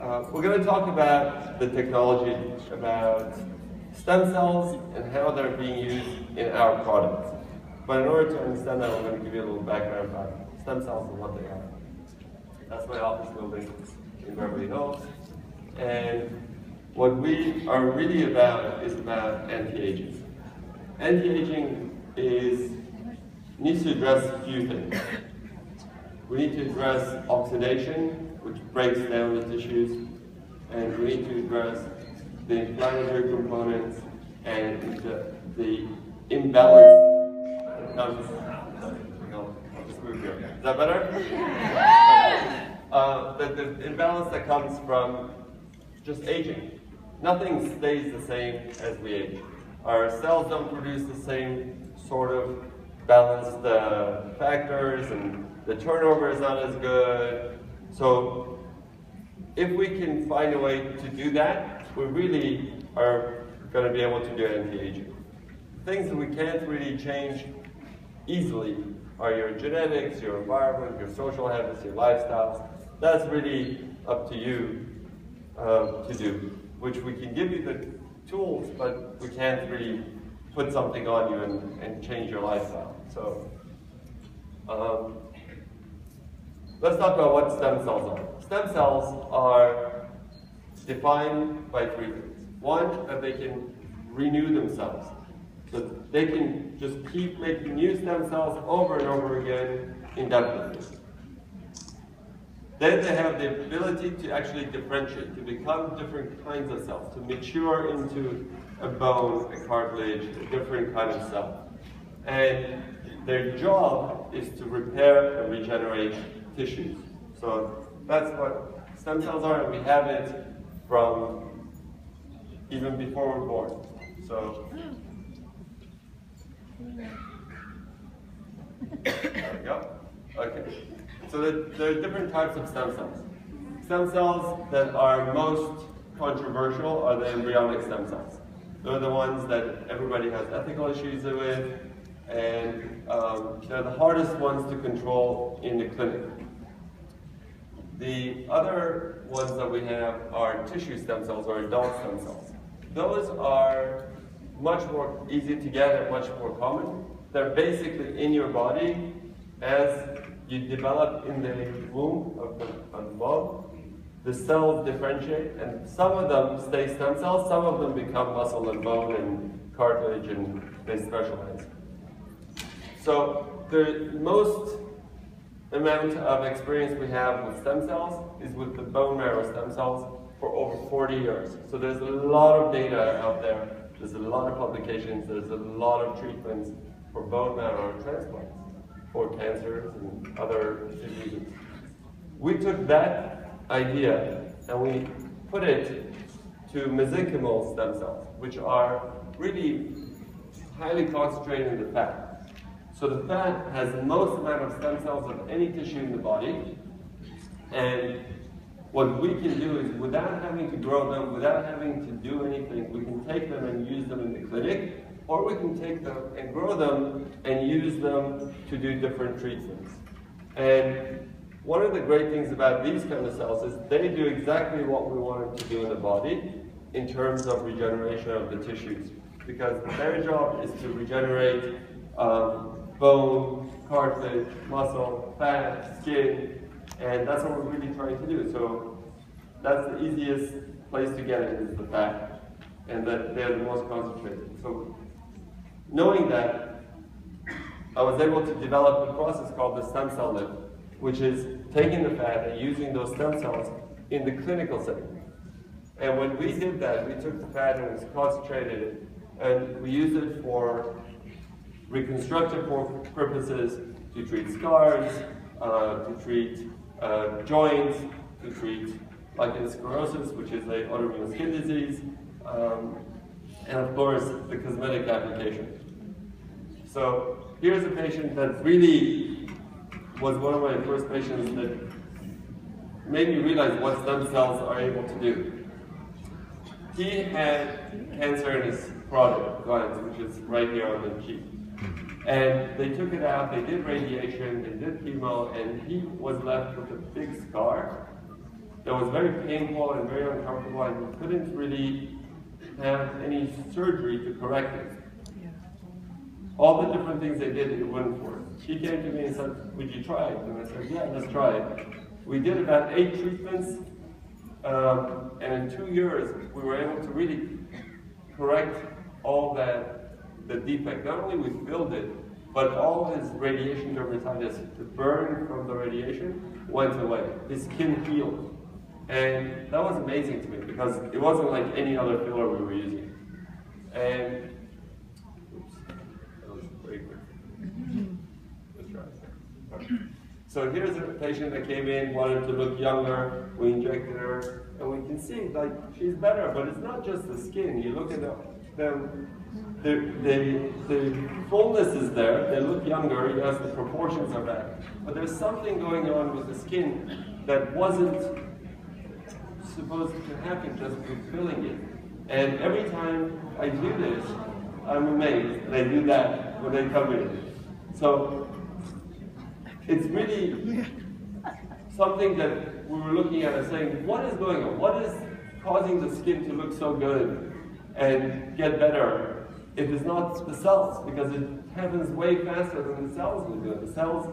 We're going to talk about the technology, about stem cells and how they're being used in our products. But in order to understand that, we're going to give you a little background about stem cells and what they are. That's my office building in Beverly Hills. And what we are really about is about anti-aging. Anti-aging needs to address a few things. We need to address oxidation, which breaks down the tissues, and we need to address the inflammatory components and the imbalance that comes. I'll just move here. Is that better? The imbalance that comes from just aging. Nothing stays the same as we age. Our cells don't produce the same sort of balanced factors, and the turnover is not as good. So if we can find a way to do that, we really are going to be able to do anti-aging. Things that we can't really change easily are your genetics, your environment, your social habits, your lifestyles. That's really up to you to do, which we can give you the tools, but we can't really put something on you and change your lifestyle. So let's talk about what stem cells are. Stem cells are defined by three things. One, that they can renew themselves. So they can just keep making new stem cells over and over again indefinitely. Then they have the ability to actually differentiate, to become different kinds of cells, to mature into a bone, a cartilage, a different kind of cell. And their job is to repair and regenerate tissues. So that's what stem cells are, and we have it from even before we're born. So there we go. Okay. So there are different types of stem cells. Stem cells that are most controversial are the embryonic stem cells. They're the ones that everybody has ethical issues with, and they're the hardest ones to control in the clinic. The other ones that we have are tissue stem cells or adult stem cells. Those are much more easy to get and much more common. They're basically in your body as you develop in the womb of the mom. The cells differentiate, and some of them stay stem cells, some of them become muscle and bone and cartilage, and they specialize. So the most amount of experience we have with stem cells is with the bone marrow stem cells for over 40 years. So there's a lot of data out there, there's a lot of publications, there's a lot of treatments for bone marrow transplants, for cancers and other diseases. We took that idea and we put it to mesenchymal stem cells, which are really highly concentrated in the fat. So the fat has the most amount of stem cells of any tissue in the body, and what we can do is, without having to grow them, without having to do anything, we can take them and use them in the clinic, or we can take them and grow them and use them to do different treatments. And one of the great things about these kind of cells is they do exactly what we want them to do in the body in terms of regeneration of the tissues, because their job is to regenerate bone, cartilage, muscle, fat, skin, and that's what we're really trying to do. So that's the easiest place to get it, is the fat, and that they're the most concentrated. So knowing that, I was able to develop a process called the stem cell lift, which is taking the fat and using those stem cells in the clinical setting. And when we did that, we took the fat and we concentrated it, and we used it for reconstructive purposes, to treat scars, to treat joints, to treat lichen sclerosis, which is an autoimmune skin disease, and of course the cosmetic application. So here's a patient that really was one of my first patients that made me realize what stem cells are able to do. He had cancer in his product glands, which is right here on the cheek. And they took it out, they did radiation, they did chemo, and he was left with a big scar that was very painful and very uncomfortable, and we couldn't really have any surgery to correct it. All the different things they did, it wouldn't work. She came to me and said, would you try it? And I said, yeah, let's try it. We did about 8 treatments, and in 2 years, we were able to really correct all the defect. Not only we filled it, but all his radiation dermatitis, the burn from the radiation, went away. His skin healed. And that was amazing to me, because it wasn't like any other filler we were using. And, oops, that was very quick. Let's try. Okay. So here's a patient that came in, wanted to look younger. We injected her, and we can see, like, she's better, but it's not just the skin. You look at them, the fullness is there, they look younger, yes, the proportions are back. But there's something going on with the skin that wasn't supposed to happen just with filling it. And every time I do this, I'm amazed, and I do that when they come in. So it's really something that we were looking at and saying, what is going on? What is causing the skin to look so good and get better if it's not the cells? Because it happens way faster than the cells will do it. The cells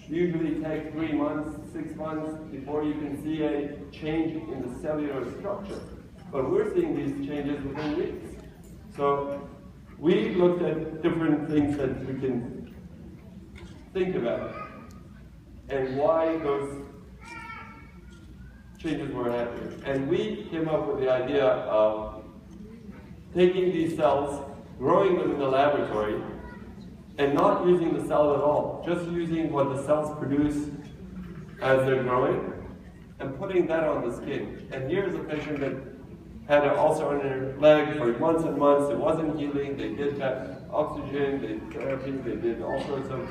usually take 3 months, 6 months before you can see a change in the cellular structure. But we're seeing these changes within weeks. So we looked at different things that we can think about and why those changes were happening. And we came up with the idea of taking these cells, growing them in the laboratory, and not using the cell at all, just using what the cells produce as they're growing, and putting that on the skin. And here's a patient that had an ulcer on her leg for months and months. It wasn't healing. They did that oxygen, they did therapy, they did all sorts of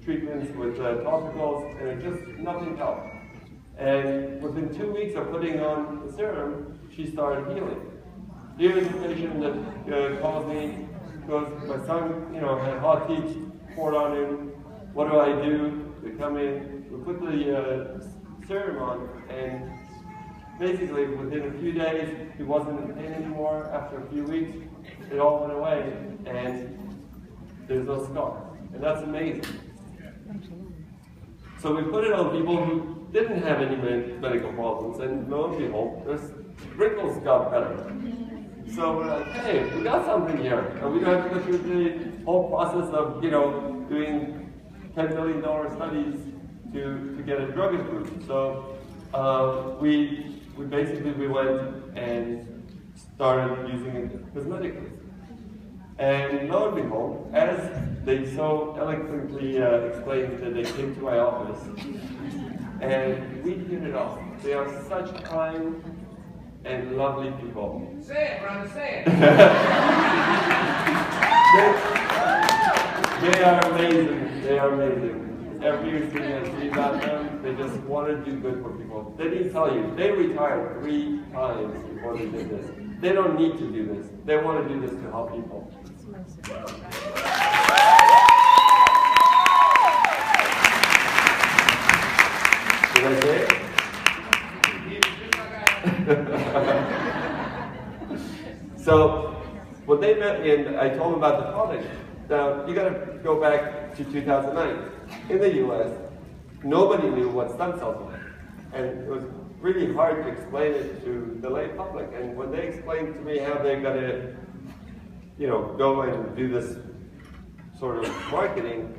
treatments with topicals, and it just, nothing helped. And within 2 weeks of putting on the serum, she started healing. Here's a patient that calls me, goes, my son, had hot teeth poured on him. What do I do? They come in, we put the serum on, and basically within a few days, he wasn't in pain anymore. After a few weeks, it all went away, and there's no scar. And that's amazing. So we put it on people who didn't have any medical problems, and lo and behold, their wrinkles got better. So we're like, hey, we got something here, and we don't have to go through the whole process of, doing $10 million studies to get a drug approved. So we went and started using it cosmetically. And lo and behold, as they so eloquently explained that they came to my office, and we hit it off. They are such kind and lovely people. Say it, brother, say it. They are amazing. They are amazing. Everything I see about them, they just want to do good for people. They didn't tell you. They retired 3 times before they did this. They don't need to do this. They want to do this to help people. Did I say it? So, when they met me and I told them about the product, now you got to go back to 2009. In the US, nobody knew what stem cells were. And it was really hard to explain it to the lay public. And when they explained to me how they're going to, go and do this sort of marketing,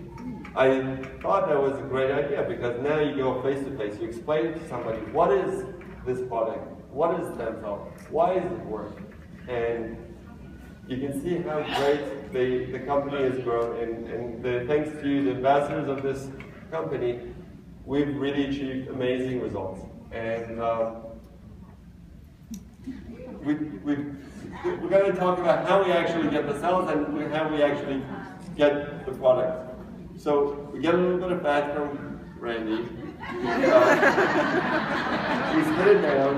I thought that was a great idea, because now you go face to face, you explain to somebody, what is this product? What is stem cell? Why does it work? And you can see how great the company has grown, and thanks to the ambassadors of this company, we've really achieved amazing results. And we're going to talk about how we actually get the cells and how we actually get the product. So we get a little bit of fat from Randy. We spit it down,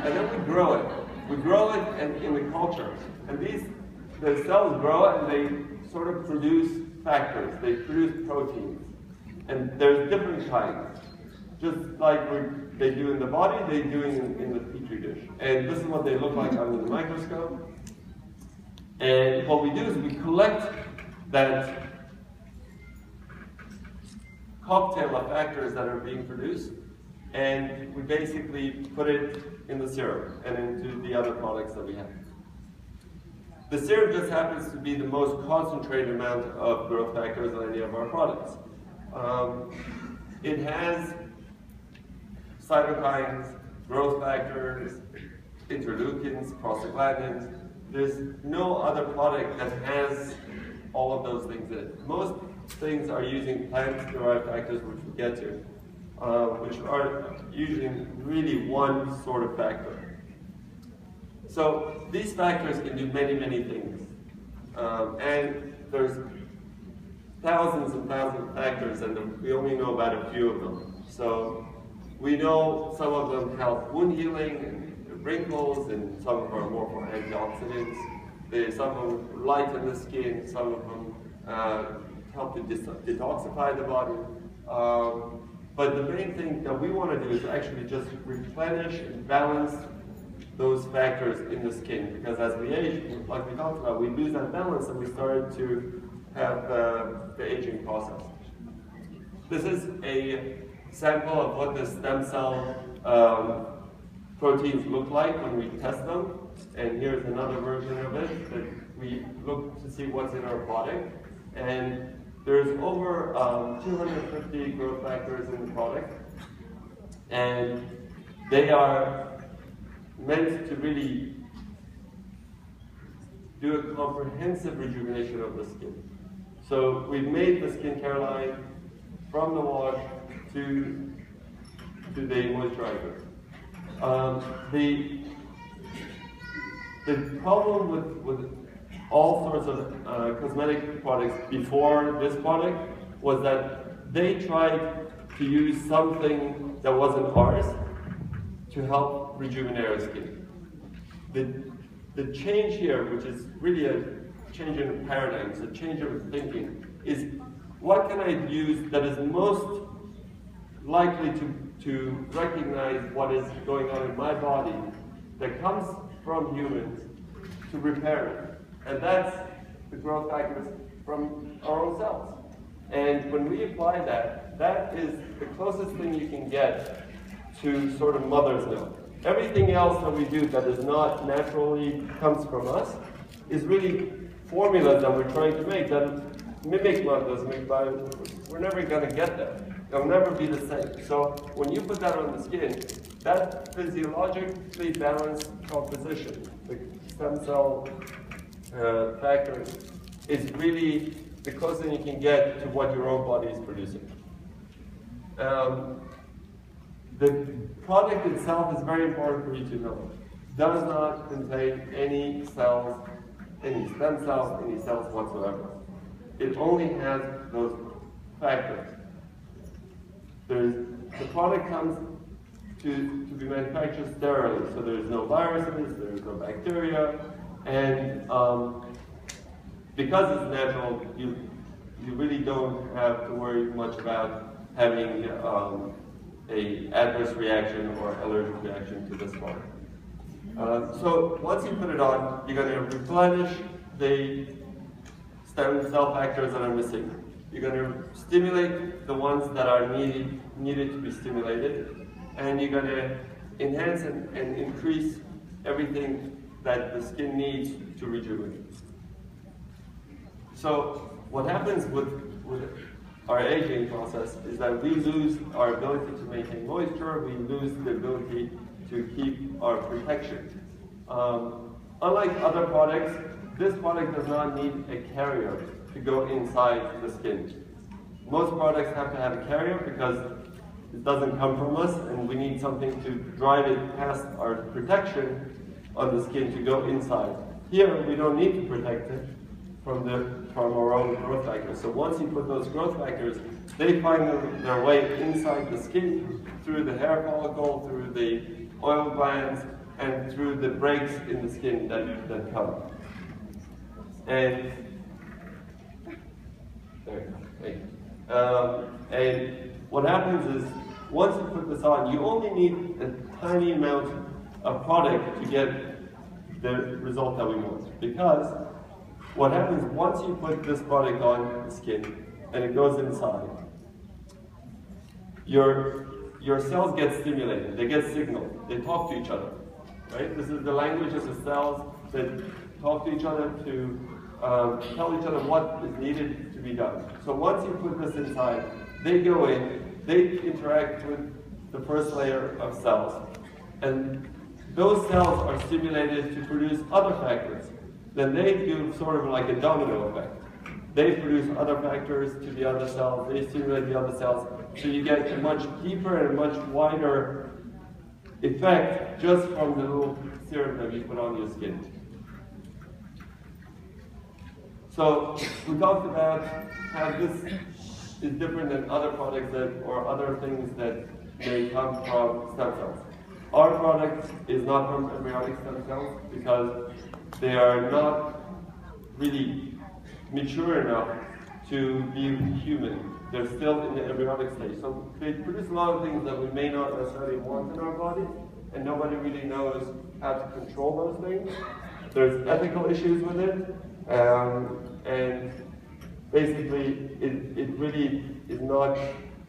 and then we grow it. We grow it in the culture. And the cells grow and they sort of produce factors. They produce proteins. And there's different kinds. just like they do in the body, they do in the petri dish. And this is what they look like under the microscope. And what we do is we collect that cocktail of factors that are being produced, and we basically put it in the serum and into the other products that we have. The serum just happens to be the most concentrated amount of growth factors in any of our products. It has cytokines, growth factors, interleukins, prostaglandins. There's no other product that has all of those things in it. Most things are using plant-derived factors, which we'll get to, which are usually really one sort of factor. So these factors can do many, many things. And there's thousands and thousands of factors, and we only know about a few of them. So we know some of them help wound healing and wrinkles, and some of them are more for antioxidants. Some of them lighten the skin, some of them help to detoxify the body. But the main thing that we want to do is actually just replenish and balance those factors in the skin, because as we age, like we talked about, we lose that balance and we start to have the aging process. This is a sample of what the stem cell proteins look like when we test them, and here's another version of it that we look to see what's in our product. And there's over 250 growth factors in the product, and they are meant to really do a comprehensive rejuvenation of the skin. So we've made the skincare line from the wash to the moisturizer. The problem with all sorts of cosmetic products before this product was that they tried to use something that wasn't ours to help rejuvenate our skin. The change here, which is really a change in paradigms, a change of thinking, is what can I use that is most likely to recognize what is going on in my body that comes from humans to repair it. And that's the growth factors from our own cells. And when we apply that, that is the closest thing you can get to sort of mother's milk. Everything else that we do that is not naturally comes from us is really formulas that we're trying to make that mimic mother's milk, but we're never going to get there. They'll never be the same. So when you put that on the skin, that physiologically balanced composition, the stem cell factor, is really the closest thing you can get to what your own body is producing. The product itself is very important for you to know. It does not contain any cells, any stem cells, any cells whatsoever. It only has those factors. The product comes to be manufactured sterilely, so there's no viruses, there's no bacteria, and because it's natural, you really don't have to worry much about having a adverse reaction or allergic reaction to this product. So once you put it on, you're going to replenish the stem cell factors that are missing. You're going to stimulate the ones that are needed to be stimulated, and you're going to enhance and increase everything that the skin needs to rejuvenate. So what happens with our aging process is that we lose our ability to maintain moisture, we lose the ability to keep our protection. Unlike other products, this product does not need a carrier to go inside the skin. Most products have to have a carrier because it doesn't come from us, and we need something to drive it past our protection on the skin to go inside. Here, we don't need to protect it from our own growth factors. So once you put those growth factors, they find their way inside the skin, through the hair follicle, through the oil glands, and through the breaks in the skin that come. And there you go. And what happens is once you put this on, you only need a tiny amount of product to get the result that we want. Because what happens once you put this product on the skin and it goes inside, your cells get stimulated, they get signaled, they talk to each other. Right? This is the language of the cells that talk to each other to tell each other what is needed to be done. So once you put this inside, they go in, they interact with the first layer of cells, and those cells are stimulated to produce other factors. Then they do sort of like a domino effect. They produce other factors to the other cells, they stimulate the other cells, so you get a much deeper and a much wider effect just from the little serum that you put on your skin. So we talked about how this is different than other products or other things that may come from stem cells. Our product is not from embryonic stem cells because they are not really mature enough to be human. They're still in the embryonic stage. So they produce a lot of things that we may not necessarily want in our bodies, and nobody really knows how to control those things. There's ethical issues with it, and basically it really is not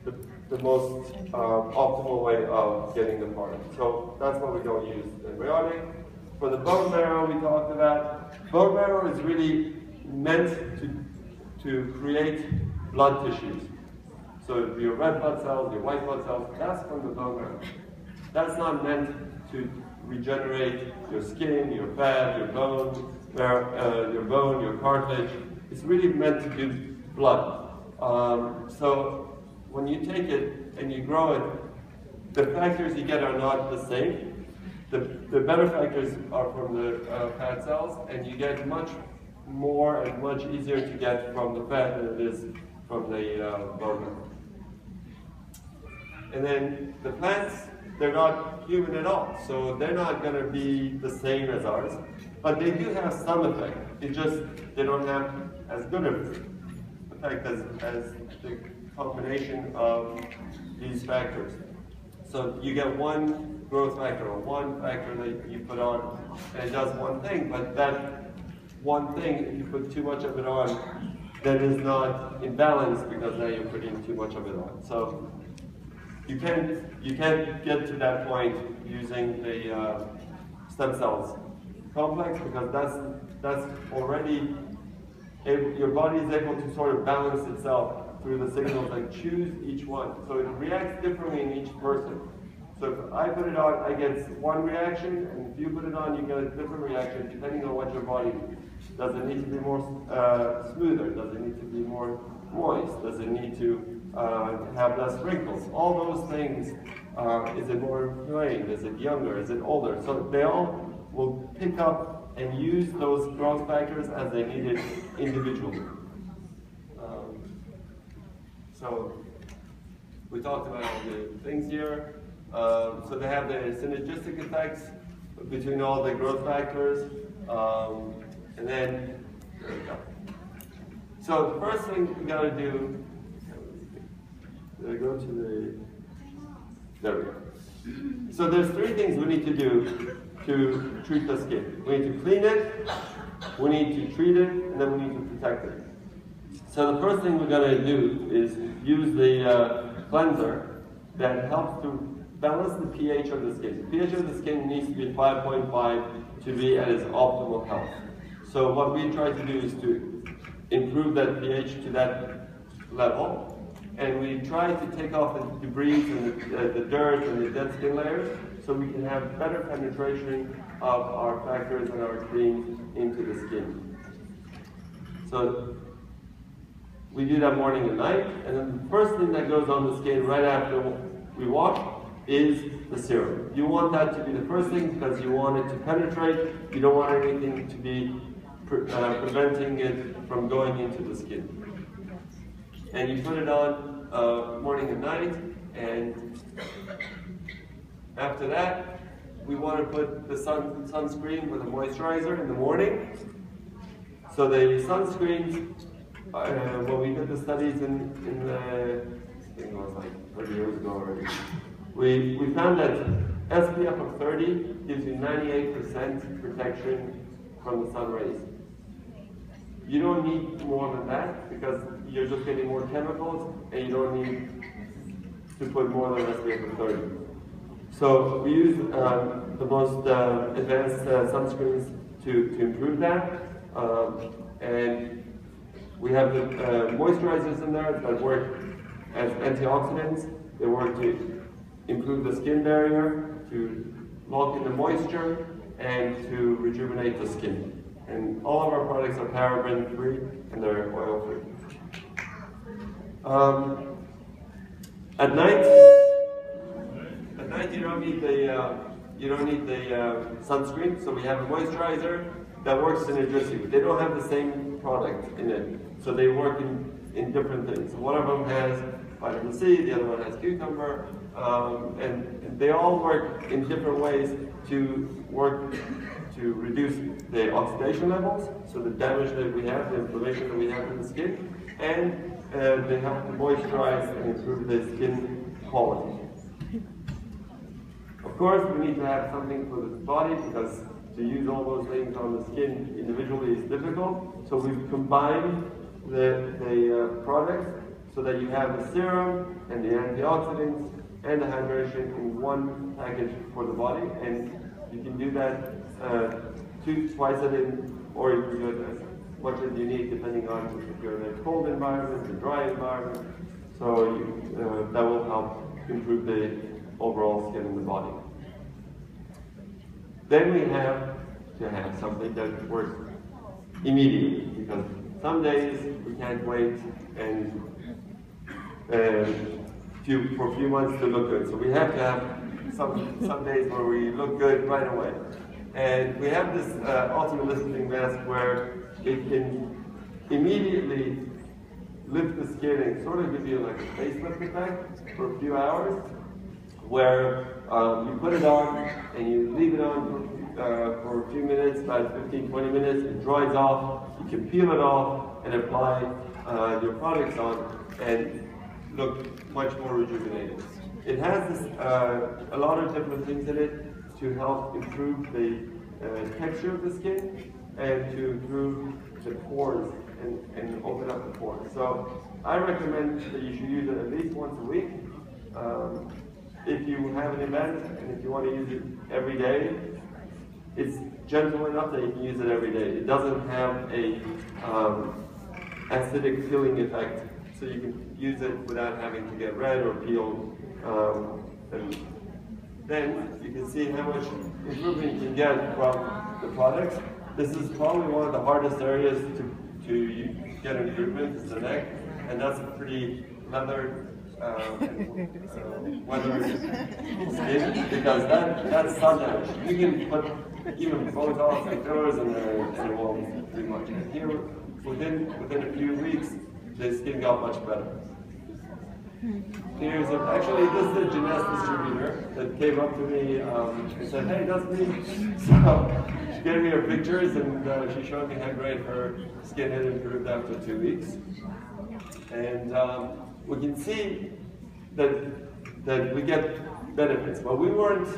the most optimal way of getting the product. So that's why we don't use embryonic. For the bone marrow we talked about, bone marrow is really meant to create blood tissues. So your red blood cells, your white blood cells, that's from the bone marrow. That's not meant to regenerate your skin, your fat, your bone, your cartilage. It's really meant to do blood. So when you take it and you grow it, the factors you get are not the same. The better factors are from the fat cells, and you get much more and much easier to get from the fat than it is from the bone marrow. And then the plants, they're not human at all, so they're not going to be the same as ours, but they do have some effect. They don't have as good of effect as the combination of these factors. So you get one growth factor or one factor that you put on, and it does one thing, but that one thing, if you put too much of it on, then is not in balance because now you're putting too much of it on. So you can't get to that point using the stem cells complex, because that's already your body is able to sort of balance itself through the signals and choose each one. So it reacts differently in each person. So if I put it on, I get one reaction, and if you put it on, you get a different reaction depending on what your body needs. Does it need to be more smoother? Does it need to be more moist? Does it need to have less wrinkles? All those things. Is it more inflamed? Is it younger? Is it older? So they all will pick up and use those growth factors as they need it individually. So we talked about all the things here. So they have the synergistic effects between all the growth factors. And then, there we go. So the first thing we got to do, go to the, there we go. So there's three things we need to do to treat the skin. We need to clean it, we need to treat it, and then we need to protect it. So the first thing we're going to do is use the cleanser that helps to balance the pH of the skin. The pH of the skin needs to be 5.5 to be at its optimal health. So what we try to do is to improve that pH to that level, and we try to take off the debris and the dirt and the dead skin layers so we can have better penetration of our factors and our creams into the skin. So we do that morning and night, and then the first thing that goes on the skin right after we wash is the serum. You want that to be the first thing because you want it to penetrate. You don't want anything to be preventing it from going into the skin. And you put it on morning and night, and after that, we want to put the sunscreen with a moisturizer in the morning. So the sunscreens, when we did the studies in the, I think it was like 30 years ago already. We found that SPF of 30 gives you 98% protection from the sun rays. You don't need more than that because you're just getting more chemicals and you don't need to put more than SPF of 30. So we use the most advanced sunscreens to improve that. And we have the moisturizers in there that work as antioxidants. They work to improve the skin barrier, to lock in the moisture, and to rejuvenate the skin. And all of our products are paraben-free and they're oil-free. At night you don't need the sunscreen. So we have a moisturizer that works synergistically. They don't have the same product in it, so they work in different things. One of them has vitamin C, the other one has cucumber, and they all work in different ways to reduce the oxidation levels, so the damage that we have, the inflammation that we have in the skin, and they help to moisturize and improve the skin quality. Of course, we need to have something for the body because to use all those things on the skin individually is difficult. So we've combined the products so that you have the serum and the antioxidants and the hydration in one package for the body. And you can do that twice a day, or you can do it as much as you need depending on if you're in a cold environment, a dry environment. So that will help improve the overall skin in the body. Then we have to have something that works immediately, because some days we can't wait and for a few months to look good. So we have to have some days where we look good right away. And we have this ultimate lifting mask where it can immediately lift the skin and sort of give you like a facelift effect for a few hours, where you put it on and you leave it on for a few minutes, about 15-20 minutes, it dries off, you can peel it off and apply your products on and look much more rejuvenated. It has this, a lot of different things in it to help improve the texture of the skin and to improve the pores and open up the pores. So I recommend that you should use it at least once a week. If you have an event and if you want to use it every day, it's gentle enough that you can use it every day. It doesn't have a acidic peeling effect, so you can use it without having to get red or peeled. And then you can see how much improvement you can get from the products. This is probably one of the hardest areas to get improvement, is the neck, and that's a pretty leather weathered skin, because that's sun damage. You can put even Botox and fillers in there and it won't do much. And here, within a few weeks, the skin got much better. Here's actually, this is a Jeunesse distributor that came up to me and said, "Hey, that's me." So she gave me her pictures and she showed me how great her skin had improved after 2 weeks. And we can see that we get benefits, but we weren't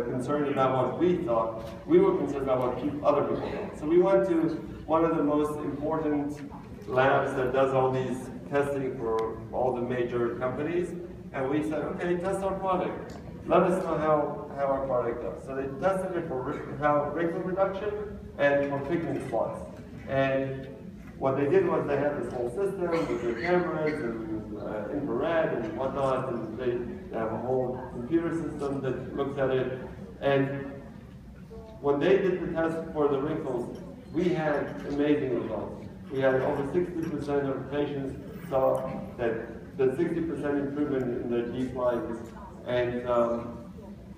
concerned about what we thought. We were concerned about what other people thought. So we went to one of the most important labs that does all these testing for all the major companies, and we said, "Okay, test our product. Let us know how our product does." So they tested it for wrinkle reduction and for pigment spots. And what they did was they had this whole system with their cameras and infrared and whatnot, and they have a whole computer system that looks at it. And when they did the test for the wrinkles, we had amazing results. We had over 60% of patients saw that the 60% improvement in their deep lines. And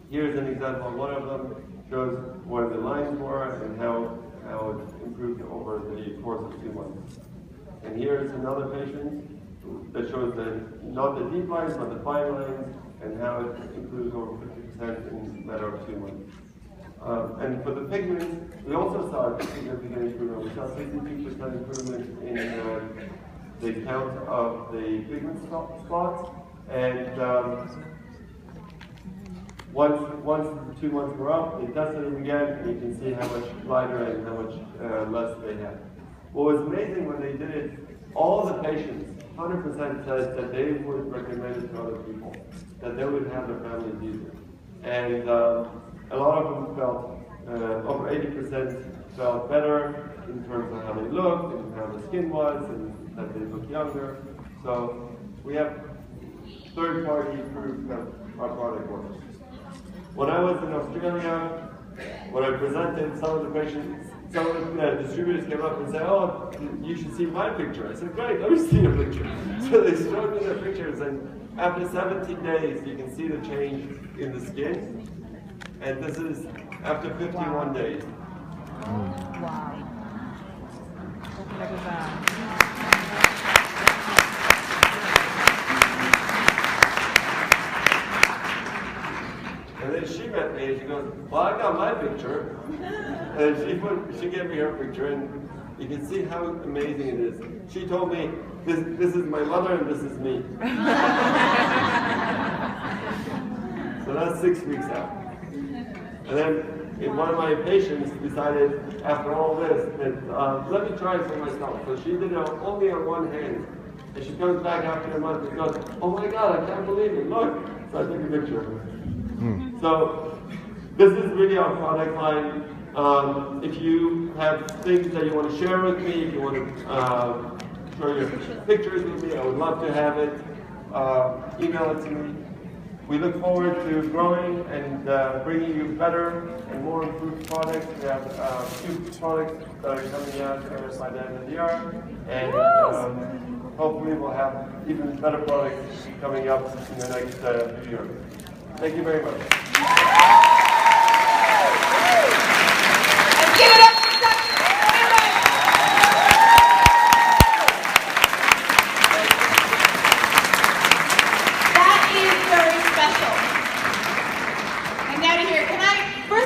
here's an example. One of them shows where the lines were and how it improved over the course of 2 months. And here's another patient that shows not the deep lines, but the fine lines, and how it improves over 50% in a matter of 2 months. And for the pigments, we also saw a significant improvement. We saw 62% improvement the count of the pigment spots, and once the 2 months were up, they tested them again, and you can see how much lighter and how much less they had. What was amazing when they did it, all the patients, 100% said that they would recommend it to other people, that they would have their families use it. And a lot of them felt, over 80% felt better in terms of how they looked, and how the skin was, and that they looked younger. So we have third-party proof that our product works. When I was in Australia, when I presented, some of the patients, some of the distributors came up and said, "Oh, you should see my picture." I said, "Great, let me see your picture." So they showed me their pictures, and after 17 days, you can see the change in the skin. And this is after 51 days. Wow. And then she met me and she goes, "Well, I got my picture." And she gave me her picture, and you can see how amazing it is. She told me, this is my mother and this is me. So that's 6 weeks out. And then one of my patients decided, after all this, that let me try it for myself. So she did it only on one hand. And she comes back after a month and goes, "Oh my God, I can't believe it, look." So I took a picture of her. So this is really our product line. If you have things that you want to share with me, if you want to show your pictures with me, I would love to have it. Email it to me. We look forward to growing and bringing you better and more improved products. We have 2 products that are coming out by the end of the year, and hopefully we'll have even better products coming up in the next few years. Thank you very much.